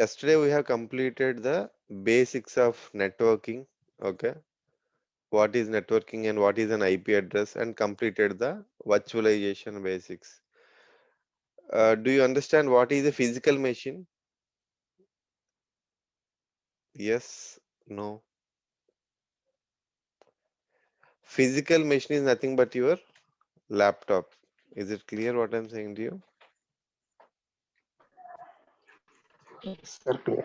Yesterday we have completed the basics of networking. Okay, what is networking and what is an IP address, and completed the virtualization basics. Do you understand what is a physical machine? Yes, no. Physical machine is nothing but your laptop. Is it clear what I'm saying to you? Sir, clear.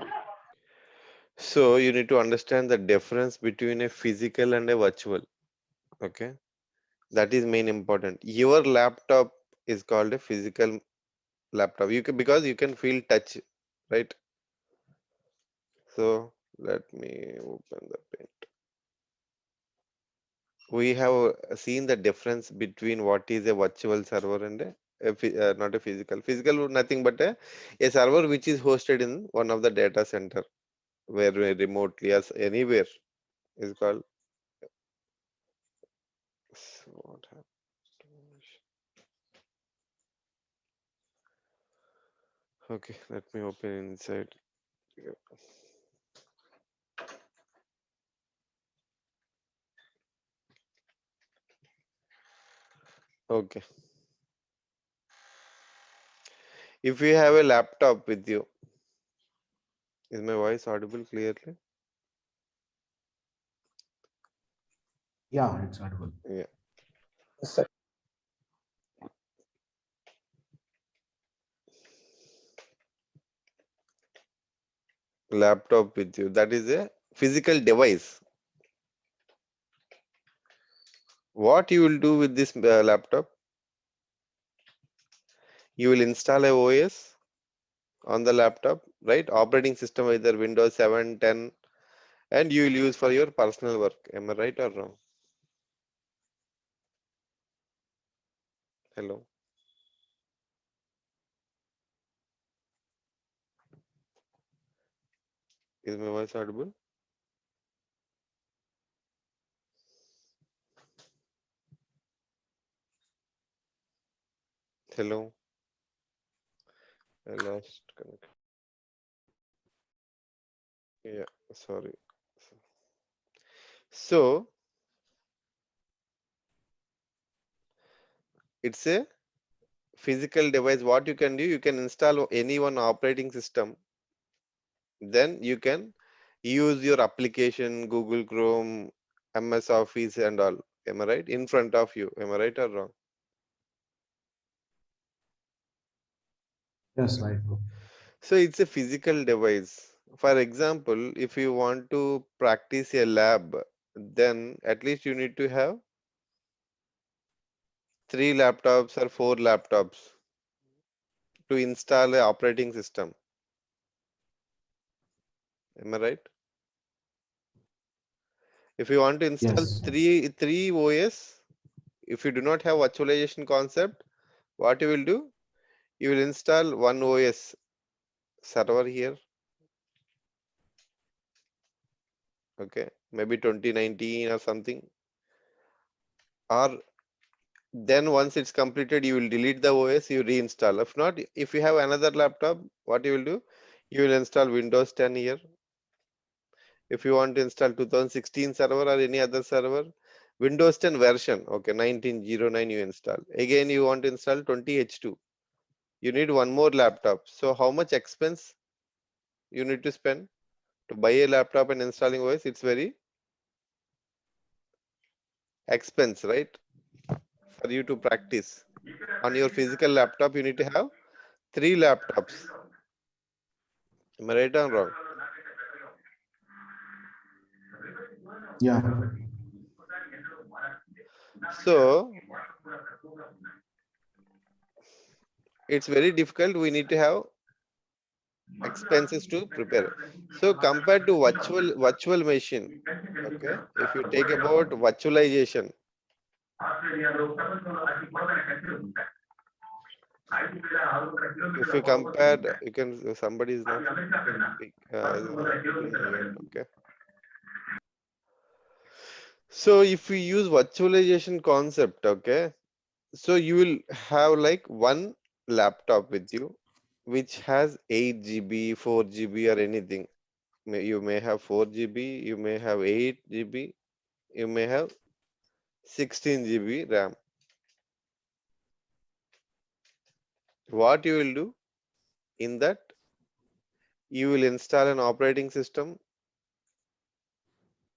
So you need to understand the difference between a physical and a virtual. Okay, that is main important. Your laptop is called a physical laptop. You can, because you can feel touch, right? So let me open the pen. We have seen the difference between what is a virtual server and not a physical. Physical nothing but a server which is hosted in one of the data center where remotely as anywhere is called. What happened? Okay, let me open inside. Yeah. Okay, if you have a laptop with you, is my voice audible clearly? Yeah, it's audible. Yeah. Yes, sir. Laptop with you, that is a physical device. What you will do with this laptop? You will install a OS on the laptop, right? Operating system either Windows 7, 10, and you will use for your personal work. Am I right or wrong? Hello. Is my voice audible? Hello. I lost connect. Yeah, sorry. So it's a physical device. What you can do, you can install any one operating system. Then you can use your application, Google Chrome, MS Office, and all. Am I right? In front of you. Am I right or wrong? Yes, right, bro. So it's a physical device. For example, if you want to practice a lab, then at least you need to have 3 laptops or 4 laptops to install a operating system. Am I right? If you want to install Yes. three OS, if you do not have virtualization concept, what you will do? You will install one OS server here. Okay, maybe 2019 or something. Or then once it's completed, you will delete the OS, you reinstall. If not, if you have another laptop, what you will do? You will install Windows 10 here. If you want to install 2016 server or any other server, Windows 10 version, okay, 1909 you install. Again, you want to install 20H2. You need one more laptop. So how much expense you need to spend to buy a laptop and installing OS? It's very expense, right? For you to practice on your physical laptop, you need to have 3 laptops. Am I right or wrong? Yeah. So it's very difficult. We need to have expenses to prepare. So compared to virtual machine, okay, if you take about virtualization, if you compare, you can, somebody is not speak, putting mute, okay. So if we use virtualization concept, okay, so you will have like one laptop with you, which has 8 GB, 4 GB or anything. You may have 4 GB, you may have 8 GB, you may have 16 GB RAM. What you will do in that, you will install an operating system,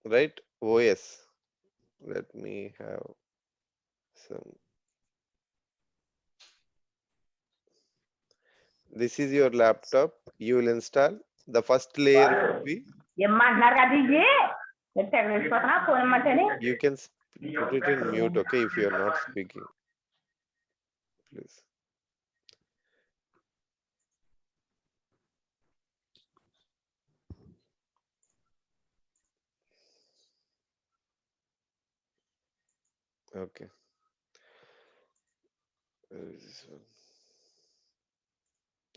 right? OS. Let me have some. This is your laptop. You will install. The first layer will be, ఏమంటున్నారు కదా ఇది మీరు తెగ వేసిపోతున్నా phone ఇమ్మంటేని you can put it in mute, okay, if you are not speaking, please. Okay. Where is this one?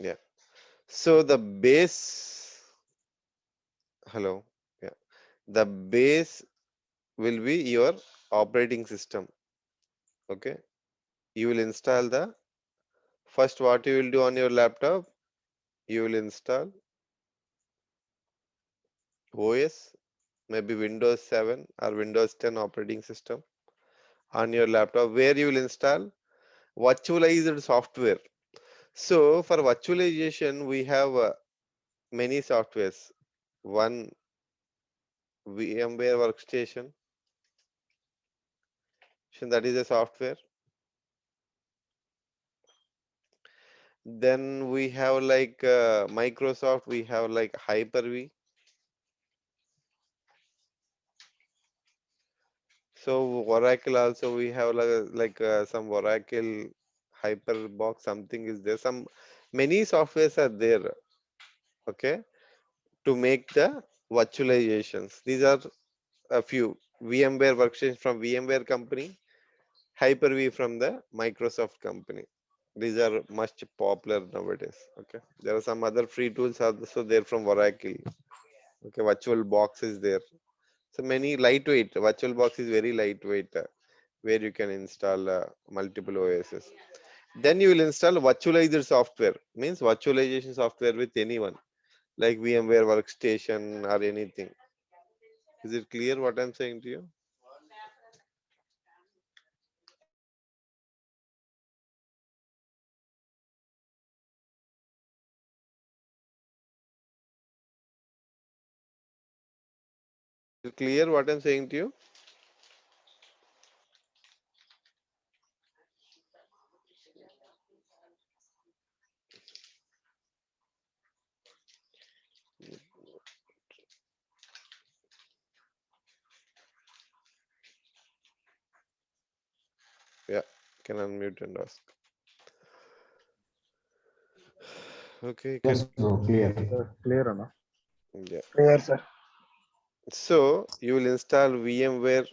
Yeah. So the base, hello. Yeah. The base will be your operating system. Okay. You will install the first, what you will do on your laptop, you will install OS, maybe Windows 7 or Windows 10 operating system on your laptop, where you will install virtualized software. So for virtualization, we have many softwares. One, VMware workstation, so that is a software. Then we have like Microsoft, we have like Hyper-V. So Oracle also we have like some Oracle Hyperbox, something is there. Some many softwares are there, okay, to make the virtualizations. These are a few. VMware workstation from VMware company, Hyper-V from the Microsoft company. These are much popular nowadays. Okay, there are some other free tools also there from Oracle. Okay, virtual box is there. So many lightweight. Virtual box is very lightweight, where you can install multiple OSs. Then you will install virtualizer software. Means virtualization software with anyone, like VMware workstation or anything. Is it clear what I'm saying to you? Is it clear what I'm saying to you? Yeah, can unmute and ask. Okay, Yes, can. bro, clear. Clear or no? Yeah. Clear, sir. So you will install VMware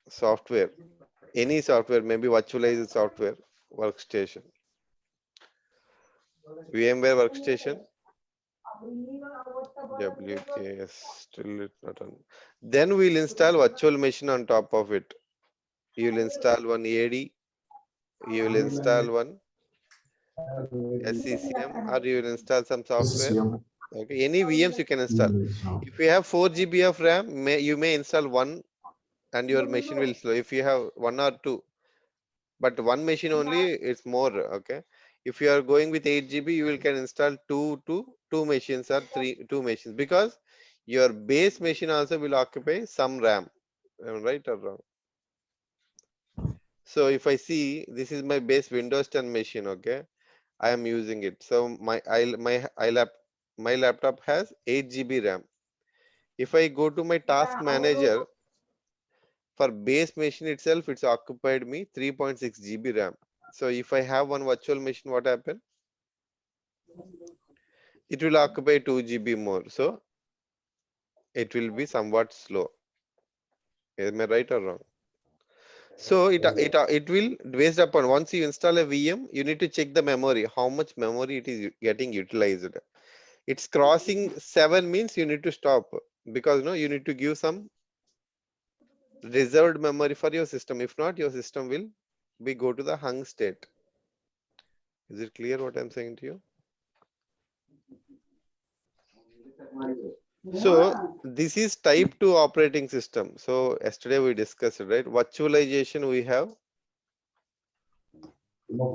software, any software, maybe virtualized software workstation. VMware workstation, WKS, still it's not on. Then we'll install virtual machine on top of it. You'll install one AD, you will install one SCCM, or you will install some software. SCCM. Okay, any VMs you can install. If you have 4 GB of RAM, you may install one and your machine will slow. If you have one or two, but one machine only, it's more. Okay, if you are going with 8 GB, you will can install two machines or two machines, because your base machine also will occupy some RAM. Am I right or wrong? So if I see this is my base Windows 10 machine, okay, I am using it. So my laptop has 8 GB RAM. If I go to my task manager, for base machine itself, it's occupied me 3.6 GB RAM. So if I have one virtual machine, what happen? It will occupy 2 GB more. So it will be somewhat slow. Am I right or wrong? So it will, based upon, once you install a VM, you need to check the memory, how much memory it is getting utilized. It's crossing 7 means you need to stop, because no, you need to give some reserved memory for your system. If not, your system will be go to the hung state. Is it clear what I'm saying to you? So this is type 2 operating system. So yesterday we discussed it, right? Virtualization we have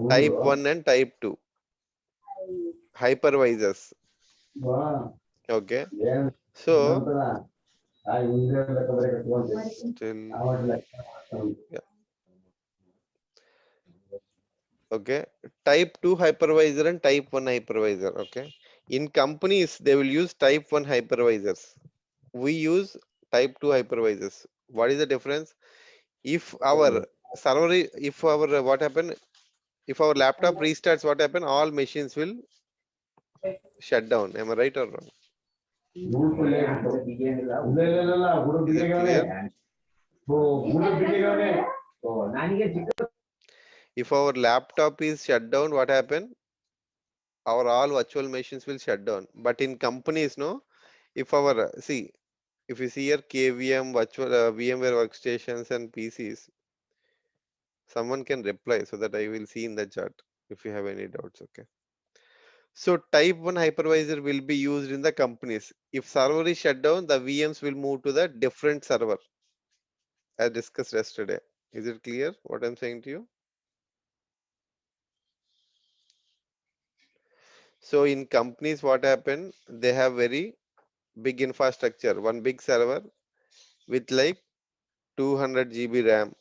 type 1 and type 2 hypervisors. Okay. So still, yeah. Okay. Type 2 hypervisor and type 1 hypervisor. Okay. In companies, they will use type 1 hypervisors. We use type 2 hypervisors. What is the difference? If our server, if our what happened? If our laptop restarts, what happen? All machines will shut down. Am I right or wrong? Is it clear? If our laptop is shut down, what happen? Our all virtual machines will shut down. But in companies, no. If our see, if you see here KVM virtual VMware workstations and PCs, someone can reply so that I will see in the chat if you have any doubts. Okay. So type 1 hypervisor will be used in the companies. If server is shut down, the VMs will move to the different server as discussed yesterday. Is it clear what I'm saying to you? So in companies, what happened? They have very big infrastructure, one big server with like 200 GB RAM,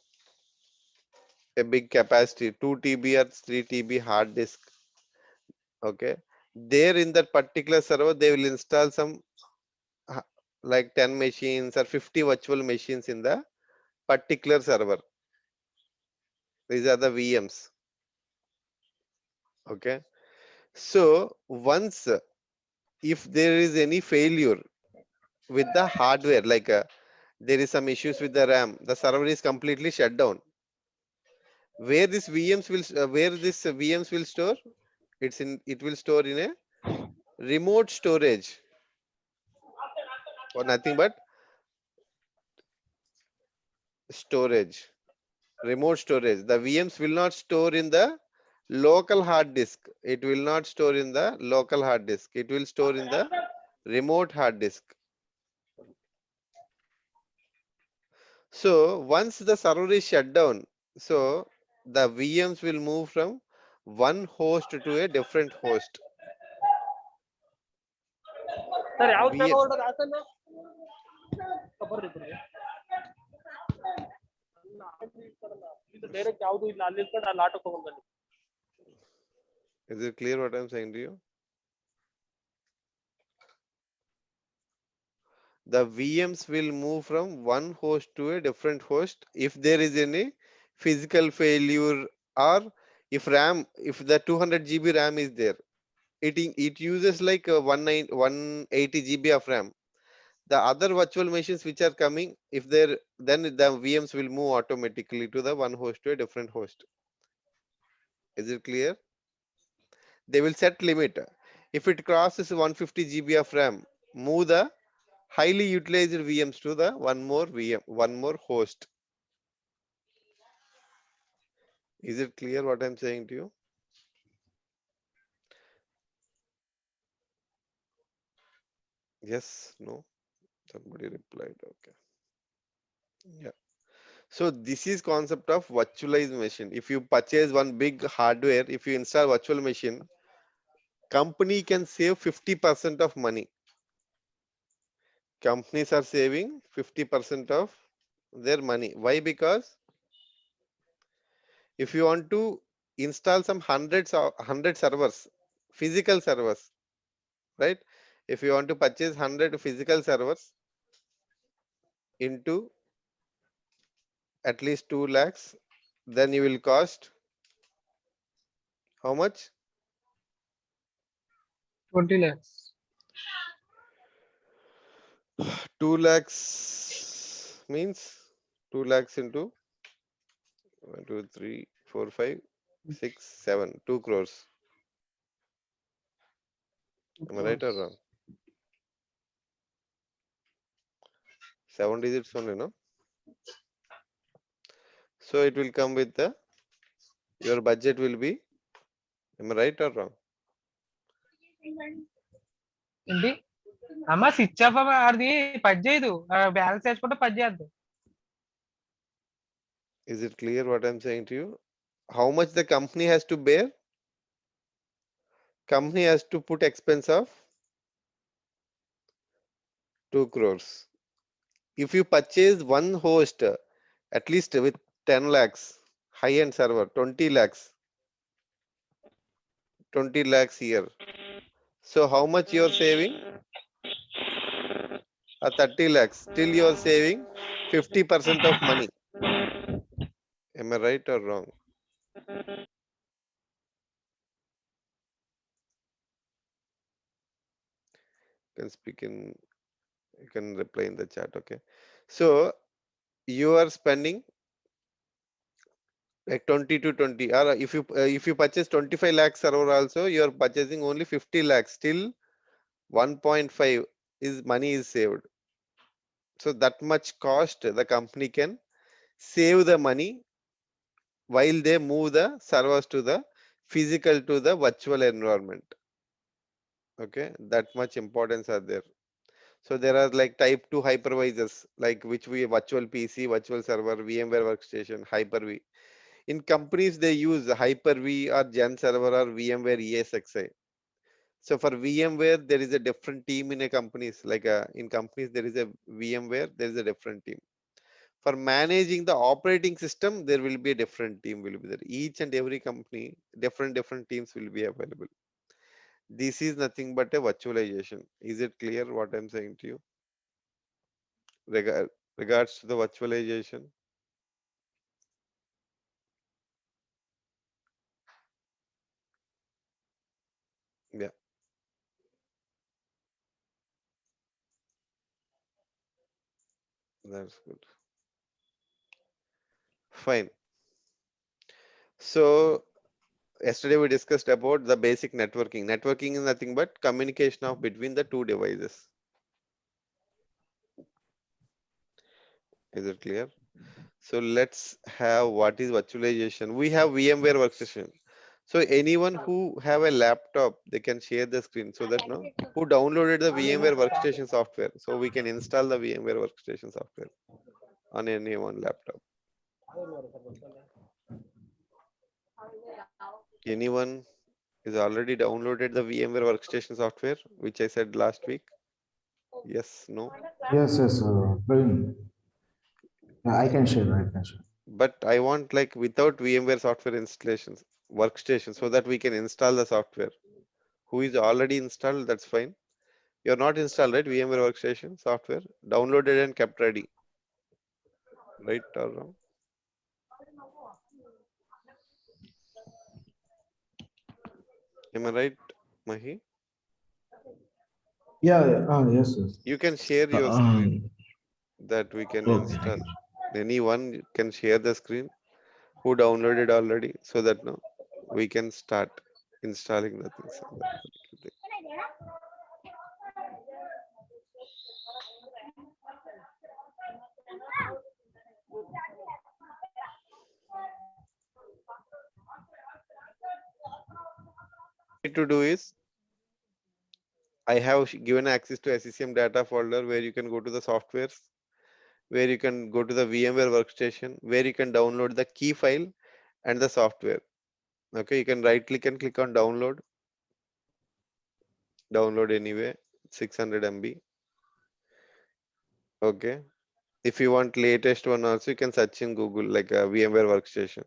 a big capacity, 2 TB or 3 TB hard disk. Okay. There in that particular server, they will install some uh, like 10 machines or 50 virtual machines in the particular server. These are the VMs. Okay. So once if there is any failure with the hardware, like there is some issues with the RAM, the server is completely shut down. Where this VMs will where this VMs will store? It will store in a remote storage or nothing but storage. Remote storage. The VMs will not store in the local hard disk. It will not store in the local hard disk. It will store in the remote hard disk. So once the server is shut down, so the VMs will move from one host to a different host. Sir ಯಾವ V- ಜಾಗ ಹೊರಡೋದು ಹಾಸನ ಬರ್ರಿ ಬರ್ರಿ ಇದು direct ಯಾವುದು ಇಲ್ಲ ಅಲ್ಲಿ ಇಟ್ಕೊಂಡು ಅಲ್ಲಿ ಆಟೋ ತಗೊಂಡ್ ಬನ್ನಿ Is it clear what I'm saying to you? The VMs will move from one host to a different host if there is any physical failure, or if RAM, if the 200 GB RAM is there, it uses like 180 GB of RAM. The other virtual machines which are coming, if they're then the VMs will move automatically to the one host to a different host. Is it clear? They will set limit. If it crosses 150 GB of RAM, move the highly utilized VMs to the one more VM, one more host. Is it clear what I'm saying to you? Yes, no, somebody replied. Okay. Yeah. So this is concept of virtualized machine. If you purchase one big hardware, if you install virtual machine, company can save 50% of money. Companies are saving 50% of their money. Why? Because if you want to install some hundred servers, physical servers, right? If you want to purchase 100 physical servers into at least 2 lakhs, then you will cost how much? 20 lakhs 2 lakhs means 2 lakhs into 1, 2, 3, 4, 5, 6, 7, 2 crores. Am I right or wrong? 7 digits only, no? So it will come with the, your budget will be, am I right or wrong? ఏంటి అమ్మ switch off అది పని చేయదు balance వేసుకుంటే పని చేయద్దు. Is it clear what I'm saying to you? How much the company has to bear? Company has to put expense of 2 crores. If you purchase one host, at least with 10 lakhs, high-end server, 20 lakhs, 20 lakhs here. So how much you are saving? 30 lakhs. Still you are saving 50% of money. Am I right or wrong? You can speak in, you can reply in the chat, okay? So you are spending like 20 to 20, or if you purchase 25 lakhs server also, you are purchasing only 50 lakhs. Still 1.5 is money is saved. So that much cost the company can save the money while they move the servers to the physical to the virtual environment. Okay, that much importance are there. So there are like type 2 hypervisors, like which we virtual PC, virtual server, VMware workstation, Hyper-V. In companies they use Hyper-V or Gen server or VMware ESXi. So for VMware there is a different team in a companies, like in companies there is a VMware, there is a different team. For managing the operating system there will be a different team will be there. Each and every company different teams will be available. This is nothing but a virtualization. Is it clear what I'm saying to you regards to the virtualization? Yeah, that's good. Fine. So yesterday we discussed about the basic networking. Networking is nothing but communication of between the two devices. Is it clear? So let's have what is virtualization. We have VMware workstation. So anyone who have a laptop, they can share the screen so that no, who downloaded the VMware workstation software. So we can install the VMware workstation software on any one laptop. Anyone is already downloaded the VMware workstation software, which I said last week? Yes, no? Yes, Praveen. Yeah, I can share. But I want like without VMware software installations, workstation, so that we can install the software. Who is already installed, that's fine. You're not installed, right? VMware workstation software, downloaded and kept ready. Right or wrong? Am I right, Mahi? Yes. You can share Uh, your screen um, that we can okay. install. Anyone can share the screen who downloaded already so that no, we can start installing the things on that particular thing. Need to do is I have given access to SCCM data folder where you can go to the softwares, where you can go to the VMware workstation, where you can download the key file and the software. Okay, you can right click and click on download. Download anyway, 600 MB. Okay. If you want latest one also, you can search in Google like a VMware workstation.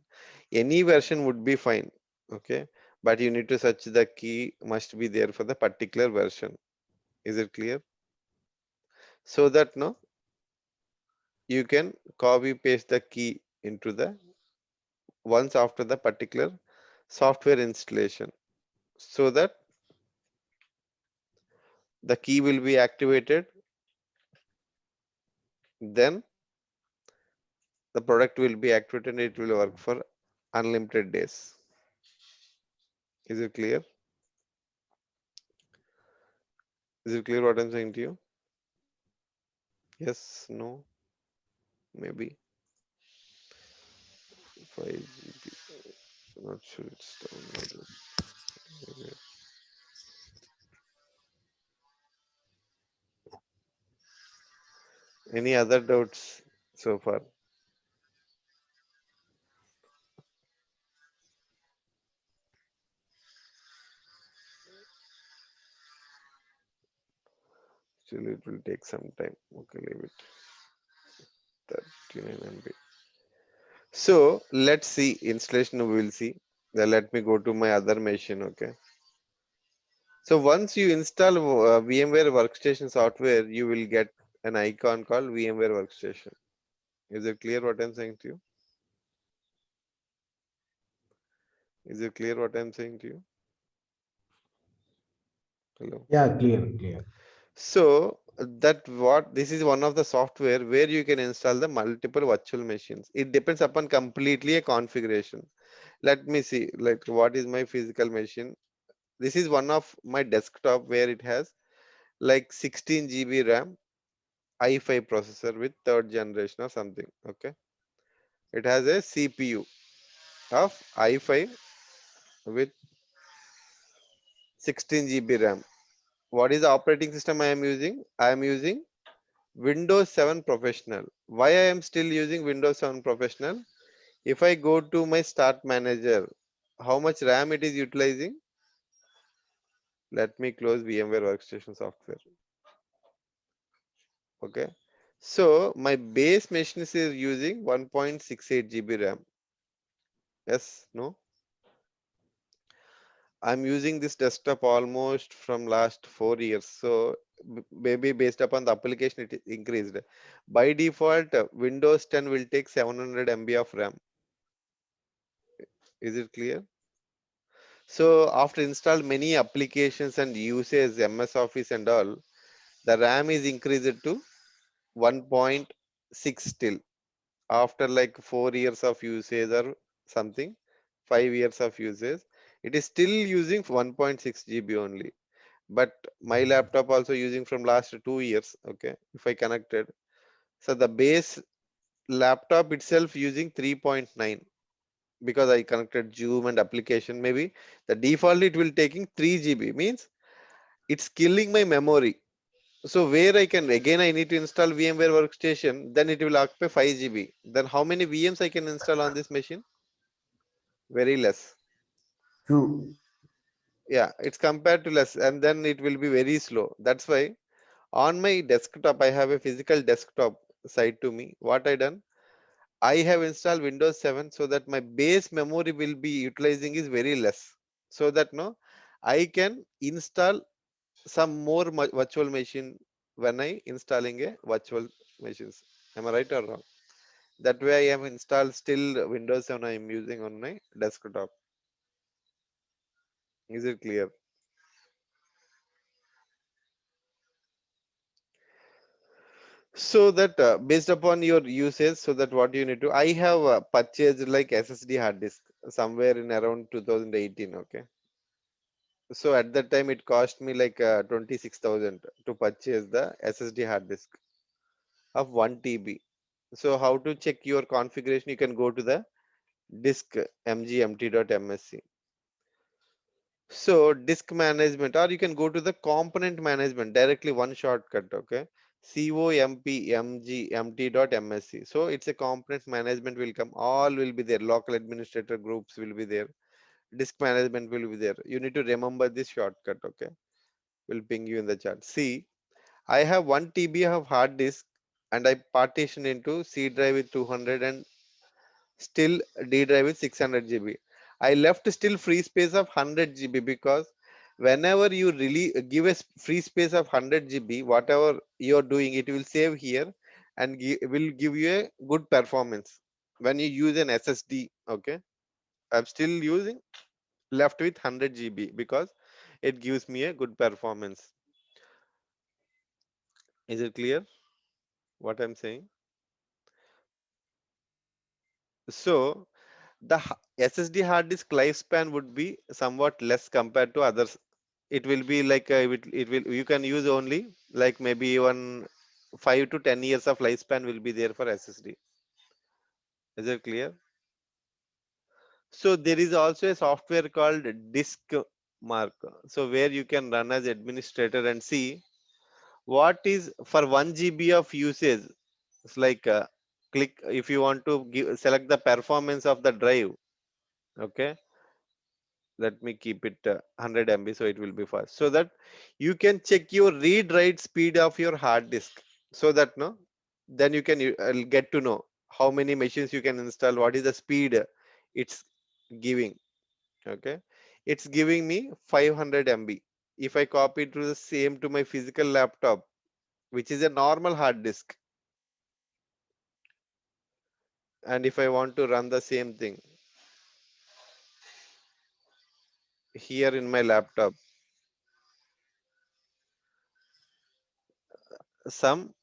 Any version would be fine. Okay. But you need to search the key must be there for the particular version. Is it clear? So that no, you can copy paste the key into the once after the particular software installation, so that the key will be activated, then the product will be activated and it will work for unlimited days. Is it clear? Is it clear what I'm saying to you? Yes, no, maybe 5 GB. Not sure it's downloaded. Maybe. Any other doubts so far? Still, it will take some time. Okay, leave it. 39 MB. So let's see installation. We will see. Then let me go to my other machine. Okay. So once you install VMware Workstation software, you will get an icon called VMware Workstation. Is it clear what I'm saying to you? Is it clear what I'm saying to you? Hello. Yeah, clear, clear. So that what this is one of the software where you can install the multiple virtual machines. It depends upon completely a configuration. Let me see like what is my physical machine. This is one of my desktop where it has like 16 GB RAM, i5 processor with third generation or something. Okay. It has a CPU of i5 with 16 GB RAM. What is the operating system I am using? I am using Windows 7 Professional. Why I am still using Windows 7 Professional? If I go to my Start Manager, how much RAM it is utilizing? Let me close VMware Workstation software. Okay. So my base machine is using 1.68 GB RAM. Yes, no? I'm using this desktop almost from last 4 years. So maybe based upon the application, it is increased. By default, Windows 10 will take 700 MB of RAM. Is it clear? So after install many applications and uses MS Office and all, the RAM is increased to 1.6 still. After like 4 years of usage or something, 5 years of usage, it is still using 1.6 GB only. But my laptop also using from last 2 years. Okay, if I connected, so the base laptop itself using 3.9 because I connected Zoom and application. Maybe the default it will taking 3 GB means it's killing my memory. So where I can again I need to install VMware Workstation, then it will occupy 5 GB. Then how many VMs I can install on this machine? Very less. True. Yeah, it's compared to less, and then it will be very slow. That's why on my desktop I have a physical desktop side to me. What I done? I have installed Windows 7 so that my base memory will be utilizing is very less. So that no, I can install some more virtual machine when I installing a virtual machines. Am I right or wrong? That way I am installed still Windows 7 I am using on my desktop. Is it clear? So that based upon your usage, so that what you need to, I have purchased like SSD hard disk somewhere in around 2018. Okay. So at that time it cost me like 26,000 to purchase the SSD hard disk of 1 TB. So how to check your configuration? You can go to the disk mgmt.msc. So disk management, or you can go to the component management directly, one shortcut. Okay. compmgmt.msc. So it's a component management will come. All will be there. Local administrator groups will be there. Disk management will be there. You need to remember this shortcut. Okay. Will ping you in the chat. See, I have 1 TB of hard disk and I partition into C drive with 200 and still D drive with 600 GB. I left still free space of 100 GB because whenever you really give a free space of 100 GB, whatever you're doing, it will save here and will give you a good performance when you use an SSD. Okay, I'm still using left with 100 GB because it gives me a good performance. Is it clear what I'm saying? So the SSD hard disk lifespan would be somewhat less compared to others. It will be like it will you can use only like maybe even 5 to 10 years of lifespan will be there for SSD. Is it clear? So there is also a software called Disk Mark. So where you can run as administrator and see what is for 1 GB of usage. It's like click if you want to give select the performance of the drive. Okay, let me keep it 100 MB so it will be fast, so that you can check your read write speed of your hard disk, so that no, then you can get to know how many machines you can install, what is the speed it's giving. Okay, it's giving me 500 MB. If I copy to the same to my physical laptop, which is a normal hard disk, and if I want to run the same thing here in my laptop, some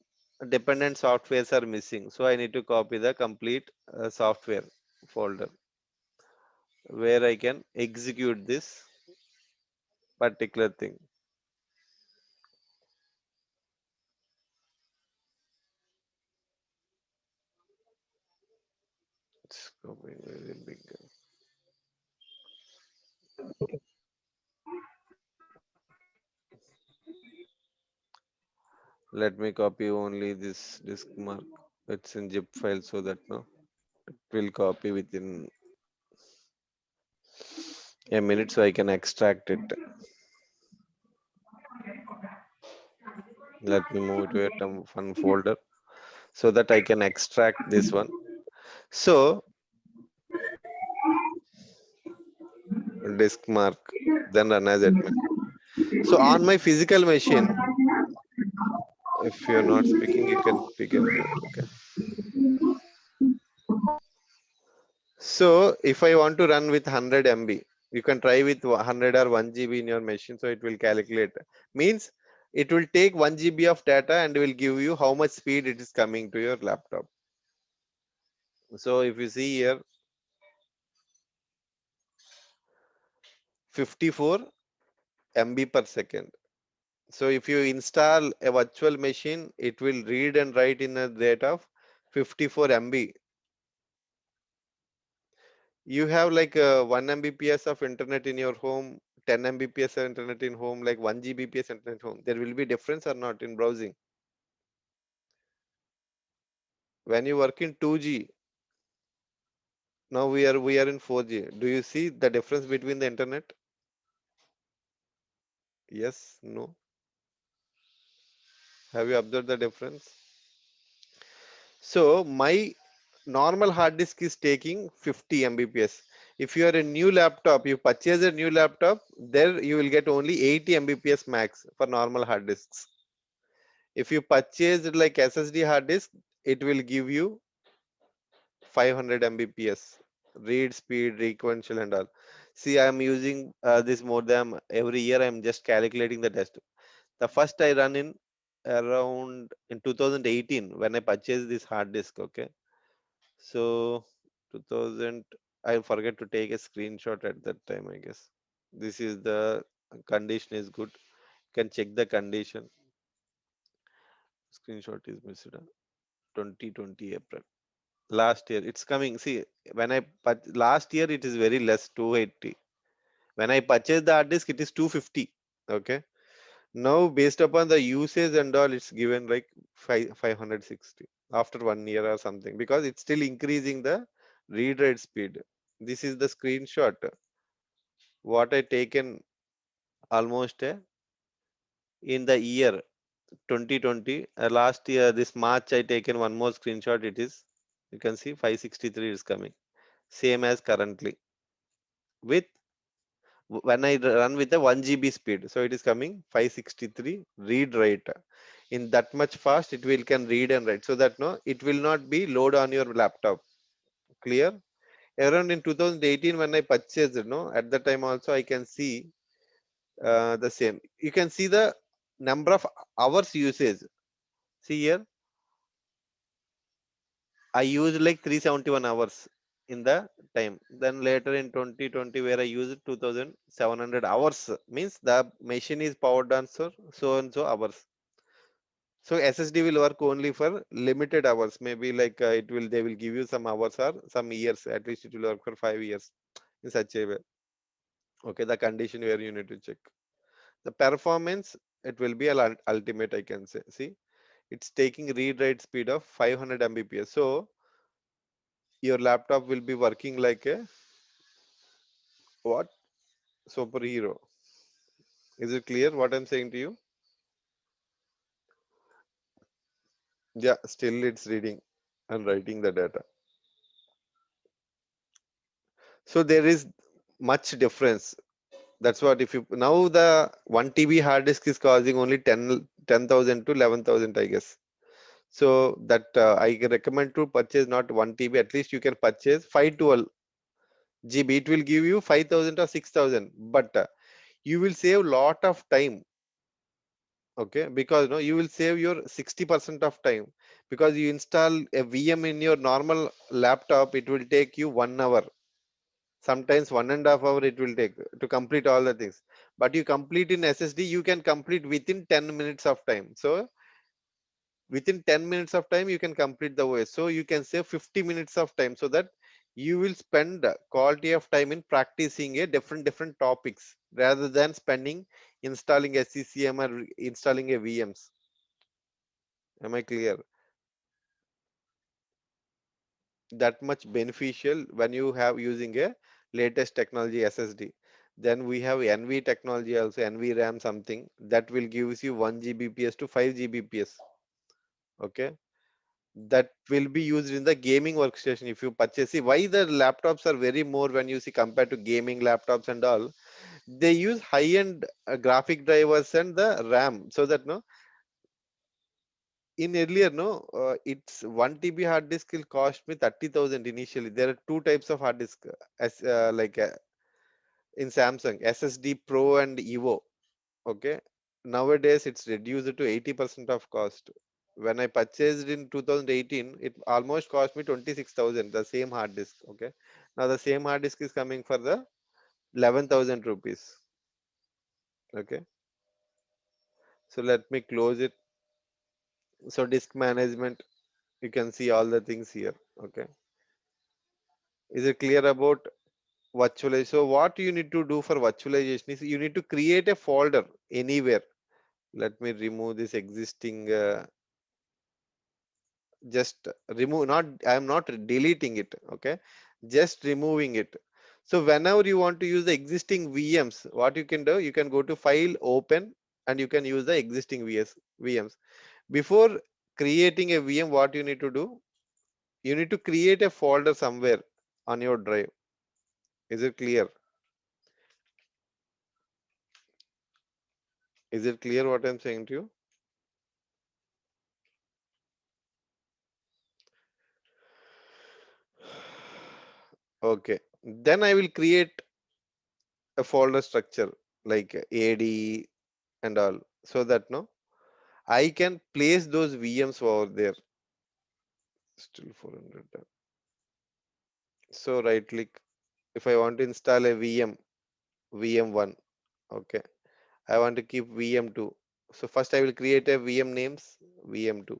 dependent softwares are missing, so I need to copy the complete software folder where I can execute this particular thing. It's copying very big. Let me copy only this disk mark. It's in zip file, so that no, it will copy within a minute, so I can extract it. Let me move to a one folder so that I can extract this one. So disk mark, then run as admin. So on my physical machine, if you're not speaking, you can speak and mute. Okay. So if I want to run with 100 MB, you can try with 100 or 1 GB in your machine. So it will calculate. Means it will take 1 GB of data and will give you how much speed it is coming to your laptop. So if you see here, 54 MB per second. So if you install a virtual machine, it will read and write in a rate of 54 MB. You have like 1 Mbps of internet in your home, 10 Mbps of internet in home, like 1 Gbps internet home. There will be difference or not in browsing. When you work in 2G, now we are in 4G. Do you see the difference between the internet? Yes, no. Have you observed the difference? So my normal hard disk is taking 50 Mbps. If you are a new laptop, you purchase a new laptop, there you will get only 80 Mbps max for normal hard disks. If you purchase like SSD hard disk, it will give you 500 Mbps read speed, sequential and all. See, I am using this more than every year. I am just calculating the test. The first I run in around in 2018 when I purchased this hard disk. Okay, so 2000, I forget to take a screenshot at that time. I guess this is the condition is good. You can check the condition. Screenshot is missed. 2020 April. Last year it's coming. See, when I last year it is very less, 280. When I purchased the hard disk, it is 250. Okay. Now based upon the usage and all, it's given like 560 after 1 year or something, because it's still increasing the read write speed. This is the screenshot what I taken almost in the year 2020. Last year this March I taken one more screenshot. It is, you can see 563 is coming, same as currently with when I run with a 1 GB speed. So it is coming 563 read rate. In that much fast, it will can read and write, so that no, it will not be load on your laptop. Clear? Around in 2018 when I purchased it, no, at that time also I can see the same. You can see the number of hours usage. See here, I used like 371 hours in the time. Then later in 2020, where I used 2700 hours, means the machine is powered on so and so hours. So SSD will work only for limited hours. Maybe like they will give you some hours or some years. At least it will work for 5 years in such a way. Okay, the condition where you need to check the performance. It will be ultimate. I can say. See, it's taking read write speed of 500 Mbps. So your laptop will be working like a what? Superhero. Is it clear what I'm saying to you? Yeah, still it's reading and writing the data. So there is much difference. That's what if you now the 1 TB hard disk is causing only 10,000 to 11,000, I guess. So that I recommend to purchase not 1 TB, at least you can purchase 512 GB. It will give you 5,000 or 6,000, but you will save lot of time. Okay, because no, you will save your 60% of time because you install a VM in your normal laptop. It will take you 1 hour, sometimes 1.5 hours it will take to complete all the things, but you complete in SSD, you can complete within 10 minutes of time. So within 10 minutes of time you can complete the OS, so you can save 50 minutes of time, so that you will spend quality of time in practicing a different topics rather than spending installing SCCM or installing a VMs. Am I clear? That much beneficial when you have using a latest technology SSD. Then we have NV technology also, NV RAM something that will gives you 1 Gbps to 5 Gbps. Okay, that will be used in the gaming workstation if you purchase. See why the laptops are very more when you see compared to gaming laptops and all. They use high-end graphic drivers and the RAM, so that no, in earlier no, it's 1 TB hard disk will cost me 30,000 initially. There are two types of hard disk as in Samsung, SSD Pro and Evo. Okay, nowadays it's reduced to 80% of cost. When I purchased in 2018, it almost cost me 26,000, the same hard disk. Okay, now the same hard disk is coming for the 11,000 rupees. Okay, so let me close it. So disk management, you can see all the things here. Okay, is it clear about virtualization? So what you need to do for virtualization is you need to create a folder anywhere. Let me remove this existing. Just remove, not I am not deleting it. Okay, just removing it. So whenever you want to use the existing VMs, what you can do, you can go to file, open, and you can use the existing VMs. Before creating a VM, what you need to do, you need to create a folder somewhere on your drive. Is it clear? Is it clear what I'm saying to you? Okay, then I will create a folder structure like AD and all, so that no, I can place those VMs over there. Still 400. So right click. If I want to install a VM, VM1. Okay. I want to keep VM2. So first I will create a VM names, VM2.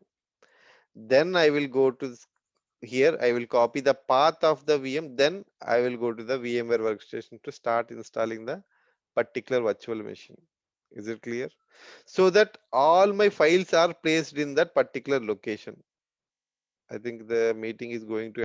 Then I will go to here. I will copy the path of the VM. Then I will go to the VMware workstation to start installing the particular virtual machine. Is it clear? So that all my files are placed in that particular location. I think the meeting is going to